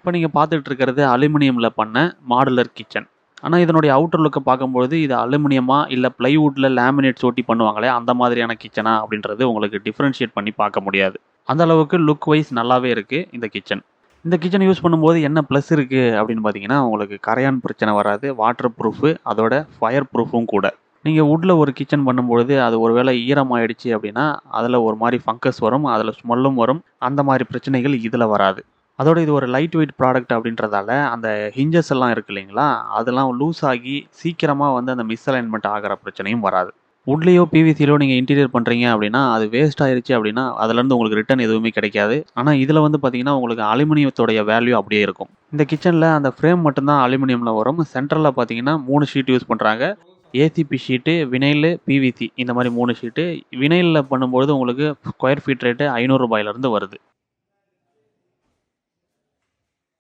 இப்போ நீங்கள் பார்த்துட்டு இருக்கிறது அலுமினியமில் பண்ண மாடுலர் கிச்சன். ஆனால் இதனுடைய அவுட்டர் லுக்கை பார்க்கும்பொழுது இது அலுமினியமா இல்லை பிளைவுட்டில் லேமினேட்ஸ் ஒட்டி பண்ணுவாங்களே அந்த மாதிரியான கிச்சனா அப்படின்றது உங்களுக்கு டிஃப்ரென்ஷியேட் பண்ணி பார்க்க முடியாது. அந்த அளவுக்கு லுக் வைஸ் நல்லாவே இருக்குது இந்த கிச்சன். இந்த கிச்சன் யூஸ் பண்ணும்போது என்ன ப்ளஸ் இருக்குது அப்படின்னு பார்த்தீங்கன்னா, உங்களுக்கு கரையான் பிரச்சனை வராது, வாட்டர் ப்ரூஃபு, அதோட ஃபயர் ப்ரூஃபும் கூட. நீங்கள் வுட்ல ஒரு கிச்சன் பண்ணும்பொழுது அது ஒரு வேளை ஈரமாயிடுச்சு அப்படின்னா, அதில் ஒரு மாதிரி ஃபங்கஸ் வரும், அதில் ஸ்மெல்லும் வரும். அந்த மாதிரி பிரச்சனைகள் இதில் வராது. அதோட இது ஒரு லைட் வெயிட் ப்ராடக்ட் அப்படின்றதால, அந்த ஹிஞ்சஸ் எல்லாம் இருக்கு இல்லைங்களா, அதெல்லாம் லூஸ் ஆகி சீக்கிரமா வந்து அந்த மிஸ்அலைன்மென்ட் ஆகுற பிரச்சனையும் வராது. வுட்லயோ, பிவிசிலயோ நீங்க இன்டீரியர் பண்றீங்க அப்படின்னா, அது வேஸ்ட் ஆயிருச்சு அப்படின்னா, அதுலேருந்து உங்களுக்கு ரிட்டர்ன் எதுவுமே கிடைக்காது. ஆனா இதுல வந்து பார்த்தீங்கன்னா, உங்களுக்கு அலுமினியத்தோடைய வேல்யூ அப்படியே இருக்கும். இந்த கிச்சன்ல அந்த ஃப்ரேம் மட்டும் தான் அலுமினியம்ல வரும். சென்டர்ல பார்த்தீங்கன்னா 3 ஷீட் யூஸ் பண்றாங்க. ஏசிபி ஷீட்டு, வினைலு, பிவிசி இந்த மாரி 3 ஷீட்டு. வினைல்ல பண்ணும்பொழுது உங்களுக்கு ஸ்கொயர் ஃபீட் ரேட்டு ரூ. 500 வருது.